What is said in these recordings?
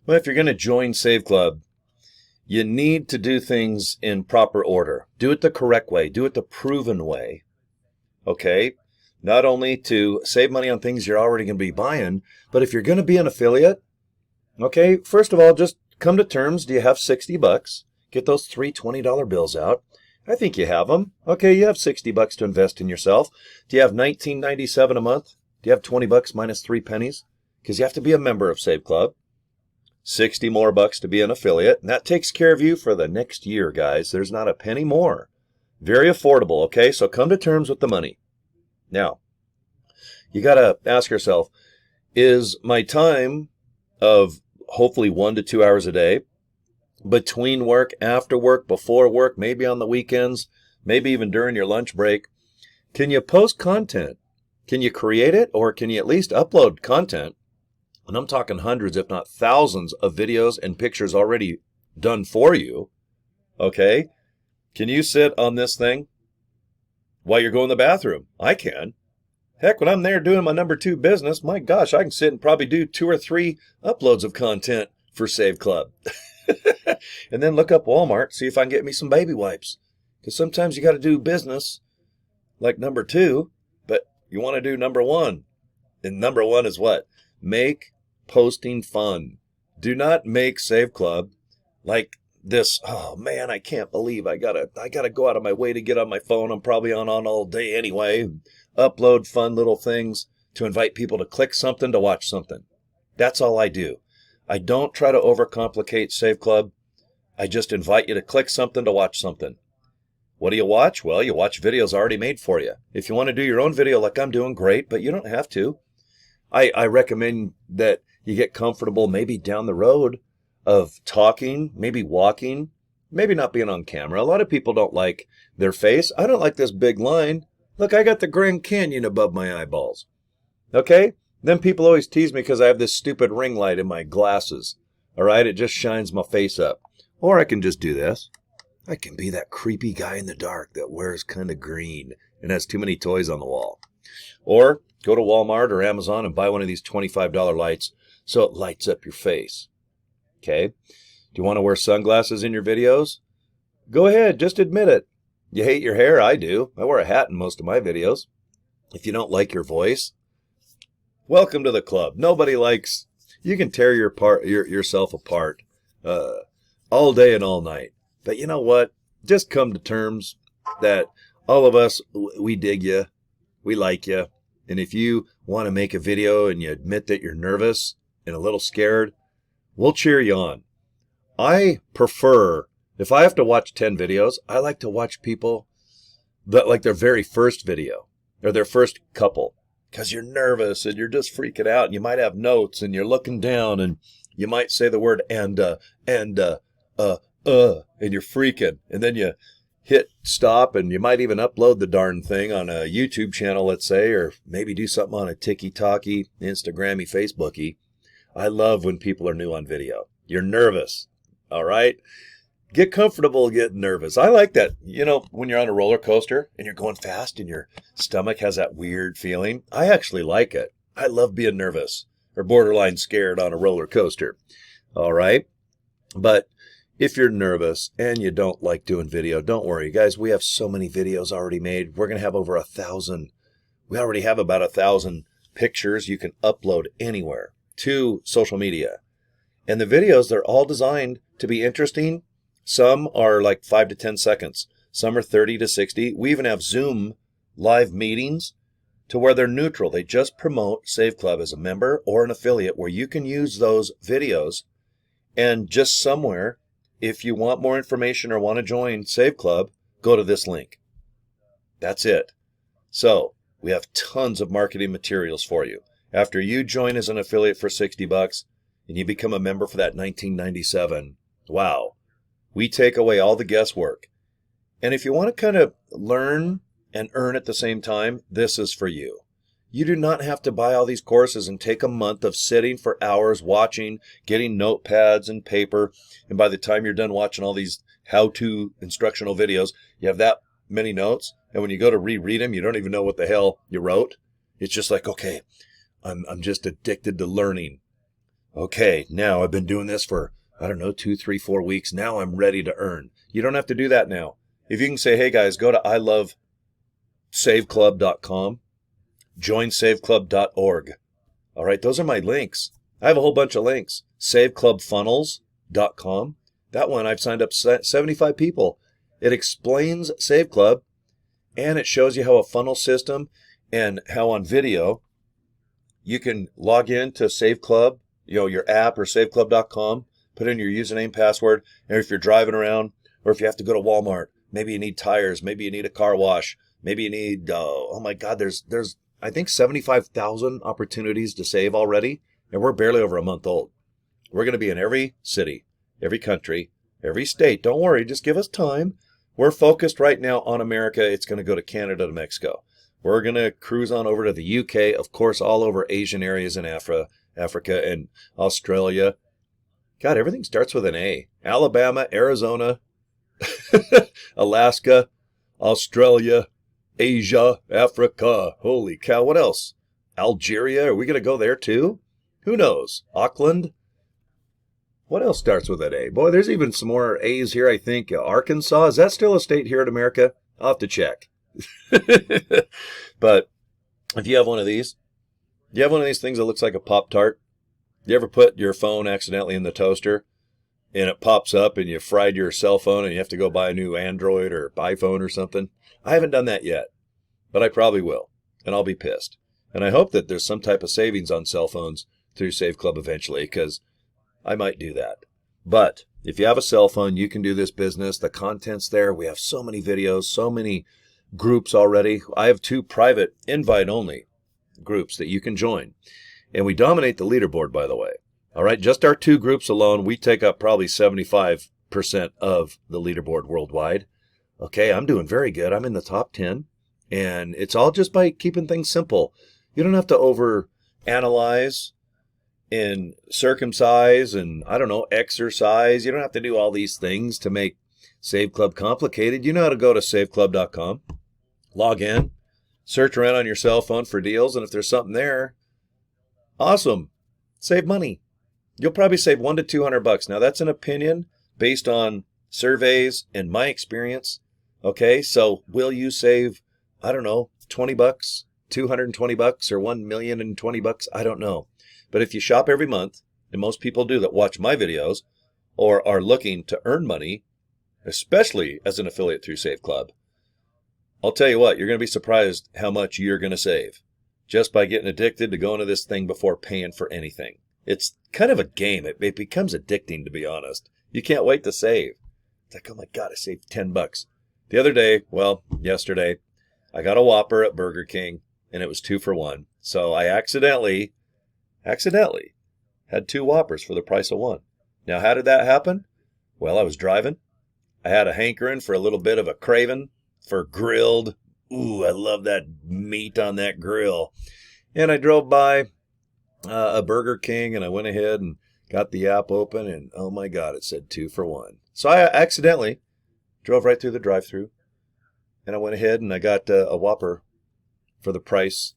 Well, if you're going to join Save Club, you need to do things in proper order. Do it the correct way. Do it the proven way. Okay? Not only to save money on things you're already going to be buying, but if you're going to be an affiliate, okay, first of all, just come to terms. Do you have 60 bucks? Get those three $20 bills out. I think you have them. Okay, you have 60 bucks to invest in yourself. Do you have $19.97 a month? Do you have 20 bucks minus 3 pennies? Because you have to be a member of Save Club. 60 more bucks to be an affiliate. And that takes care of you for the next year, guys. There's not a penny more. Very affordable, okay? So come to terms with the money. Now, you got to ask yourself, is my time of hopefully 1 to 2 hours a day, between work, after work, before work, maybe on the weekends, maybe even during your lunch break, can you post content? Can you create it, or can you at least upload content? And I'm talking hundreds, if not thousands, of videos and pictures already done for you. Okay? Can you sit on this thing while you're going to the bathroom? I can. Heck, when I'm there doing my number 2 business, my gosh, I can sit and probably do 2 or 3 uploads of content for Save Club. And then look up Walmart, see if I can get me some baby wipes. Because sometimes you got to do business like number 2, but you want to do number 1. And number 1 is what? Make posting fun. Do not make Save Club like this. Oh man, I can't believe I gotta go out of my way to get on my phone. I'm probably on all day anyway. Upload fun little things to invite people to click something to watch something. That's all I do. I don't try to overcomplicate Save Club. I just invite you to click something to watch something. What do you watch? Well, you watch videos already made for you. If you want to do your own video like I'm doing, great, but you don't have to. I recommend that you get comfortable maybe down the road of talking, maybe walking, maybe not being on camera. A lot of people don't like their face. I don't like this big line. Look, I got the Grand Canyon above my eyeballs. Okay? Then people always tease me because I have this stupid ring light in my glasses. All right? It just shines my face up. Or I can just do this. I can be that creepy guy in the dark that wears kind of green and has too many toys on the wall. Or go to Walmart or Amazon and buy one of these $25 lights so it lights up your face. Okay? Do you want to wear sunglasses in your videos? Go ahead, just admit it. You hate your hair? I do. I wear a hat in most of my videos. If you don't like your voice, welcome to the club. Nobody likes... You can tear yourself apart all day and all night. But you know what? Just come to terms that all of us, we dig you. We like you. And if you want to make a video and you admit that you're nervous and a little scared, we'll cheer you on. I prefer, if I have to watch 10 videos, I like to watch people that like their very first video or their first couple, because you're nervous and you're just freaking out and you might have notes and you're looking down and you might say the word and you're freaking, and then you hit stop, and you might even upload the darn thing on a YouTube channel, let's say, or maybe do something on a TikTok-y, Instagram-y, Facebook-y. I love when people are new on video. You're nervous, all right? Get comfortable getting nervous. I like that. You know, when you're on a roller coaster and you're going fast and your stomach has that weird feeling, I actually like it. I love being nervous or borderline scared on a roller coaster, all right? But if you're nervous and you don't like doing video, don't worry, guys. We have so many videos already made. We're going to have over 1,000. We already have about 1,000 pictures you can upload anywhere to social media. And the videos, they're all designed to be interesting. Some are like 5 to 10 seconds. Some are 30 to 60. We even have Zoom live meetings to where they're neutral. They just promote Save Club as a member or an affiliate where you can use those videos and just somewhere. If you want more information or want to join Save Club, go to this link. That's it. So we have tons of marketing materials for you. After you join as an affiliate for 60 bucks and you become a member for that $19.97, wow, we take away all the guesswork. And if you want to kind of learn and earn at the same time, this is for you. You do not have to buy all these courses and take a month of sitting for hours watching, getting notepads and paper. And by the time you're done watching all these how-to instructional videos, you have that many notes. And when you go to reread them, you don't even know what the hell you wrote. It's just like, okay, I'm just addicted to learning. Okay, now I've been doing this for, I don't know, 2, 3, 4 weeks. Now I'm ready to earn. You don't have to do that now. If you can say, hey guys, go to ilovesaveclub.com, joinsaveclub.org. All right, those are my links. I have a whole bunch of links. Saveclubfunnels.com. That one, I've signed up 75 people. It explains Save Club, and it shows you how a funnel system and how on video you can log in to Save Club, your app or saveclub.com, put in your username, password, and if you're driving around or if you have to go to Walmart, maybe you need tires, maybe you need a car wash, maybe you need, oh my God, there's I think 75,000 opportunities to save already, and we're barely over a month old. We're going to be in every city, every country, every state. Don't worry, just give us time. We're focused right now on America. It's going to go to Canada, to Mexico. We're going to cruise on over to the UK, of course, all over Asian areas in Africa and Australia. God, everything starts with an A. Alabama, Arizona, Alaska, Australia, Asia, Africa. Holy cow, what else? Algeria, are we going to go there too? Who knows? Auckland? What else starts with an A? Boy, there's even some more A's here, I think. Arkansas, is that still a state here in America? I'll have to check. But if you have one of these, do you have one of these things that looks like a Pop-Tart? You ever put your phone accidentally in the toaster and it pops up and you fried your cell phone and you have to go buy a new Android or iPhone or something? I haven't done that yet, but I probably will, and I'll be pissed. And I hope that there's some type of savings on cell phones through Save Club eventually, because I might do that. But if you have a cell phone, you can do this business. The content's there. We have so many videos, so many groups already. I have 2 private invite-only groups that you can join. And we dominate the leaderboard, by the way. All right, just our 2 groups alone, we take up probably 75% of the leaderboard worldwide. Okay, I'm doing very good. I'm in the top 10. And it's all just by keeping things simple. You don't have to over-analyze and circumcise and, exercise. You don't have to do all these things to make Save Club complicated. You know how to go to saveclub.com, log in, search around on your cell phone for deals, and if there's something there, awesome. Save money. You'll probably save $100 to $200. Now, that's an opinion based on surveys and my experience. Okay, so will you save, $20, $220, or $1,020,020? I don't know. But if you shop every month, and most people do that watch my videos or are looking to earn money, especially as an affiliate through Save Club, I'll tell you what, you're going to be surprised how much you're going to save just by getting addicted to going to this thing before paying for anything. It's kind of a game. It becomes addicting, to be honest. You can't wait to save. It's like, oh my God, I saved $10. The other day, yesterday, I got a Whopper at Burger King, and it was 2 for 1. So I accidentally had 2 Whoppers for the price of 1. Now, how did that happen? Well, I was driving. I had a hankering for a little bit of a craving for grilled. Ooh, I love that meat on that grill. And I drove by a Burger King, and I went ahead and got the app open, and oh my God, it said 2 for 1. So I accidentally drove right through the drive-thru, and I went ahead and I got a Whopper for the price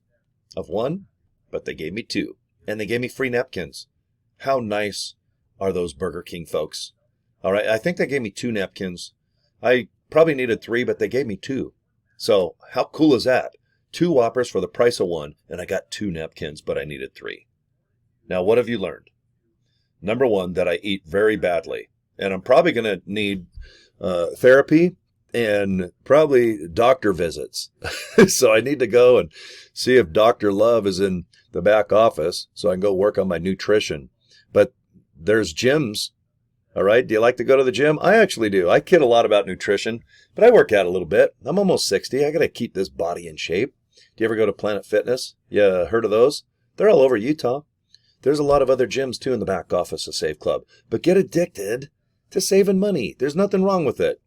of 1, but they gave me 2. And they gave me free napkins. How nice are those Burger King folks? All right, I think they gave me 2 napkins. I probably needed 3, but they gave me 2. So how cool is that? 2 Whoppers for the price of 1, and I got 2 napkins, but I needed 3. Now, what have you learned? Number 1, that I eat very badly. And I'm probably going to need therapy and probably doctor visits. So I need to go and see if Dr. Love is in the back office so I can go work on my nutrition. But there's gyms. All right. Do you like to go to the gym? I actually do. I kid a lot about nutrition, but I work out a little bit. I'm almost 60. I got to keep this body in shape. Do you ever go to Planet Fitness? You heard of those? They're all over Utah. There's a lot of other gyms too in the back office of Save Club. But get addicted to saving money. There's nothing wrong with it.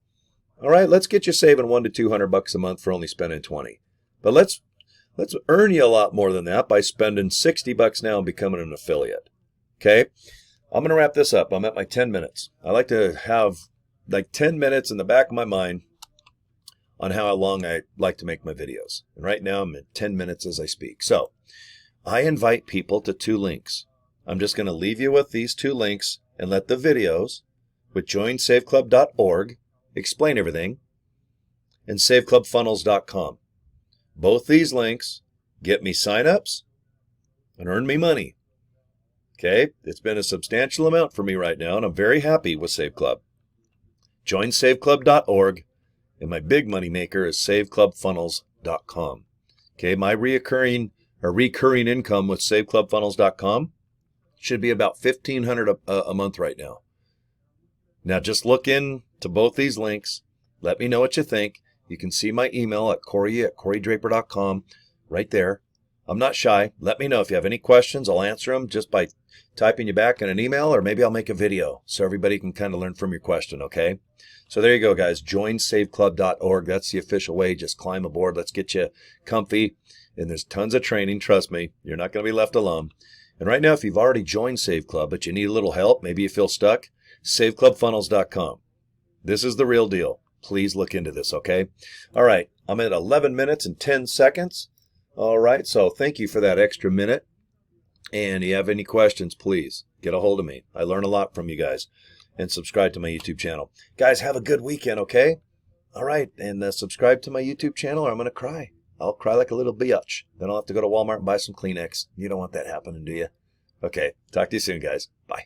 All right. Let's get you saving $100 to $200 a month for only spending $20. But let's earn you a lot more than that by spending $60 now and becoming an affiliate. Okay? I'm going to wrap this up. I'm at my 10 minutes. I like to have like 10 minutes in the back of my mind on how long I like to make my videos. And right now I'm at 10 minutes as I speak. So I invite people to 2 links. I'm just going to leave you with these two links and let the videos with joinsaveclub.org explain everything, and saveclubfunnels.com. Both these links get me signups and earn me money. Okay, it's been a substantial amount for me right now, and I'm very happy with Save Club. Join saveclub.org, and my big money maker is saveclubfunnels.com. Okay, my recurring income with saveclubfunnels.com should be about $1,500 a month right now. Now just look into both these links. Let me know what you think. You can see my email at Cory@CoryDraper.com right there. I'm not shy. Let me know if you have any questions. I'll answer them just by typing you back in an email, or maybe I'll make a video so everybody can kind of learn from your question, okay? So there you go, guys. Join saveclub.org. That's the official way. Just climb aboard. Let's get you comfy. And there's tons of training. Trust me, you're not going to be left alone. And right now, if you've already joined Save Club, but you need a little help, maybe you feel stuck, saveclubfunnels.com. This is the real deal. Please look into this, okay? All right, I'm at 11 minutes and 10 seconds. All right, so thank you for that extra minute. And if you have any questions, please get a hold of me. I learn a lot from you guys. And subscribe to my YouTube channel. Guys, have a good weekend, okay? All right, and subscribe to my YouTube channel or I'm going to cry. I'll cry like a little bitch. Then I'll have to go to Walmart and buy some Kleenex. You don't want that happening, do you? Okay, talk to you soon, guys. Bye.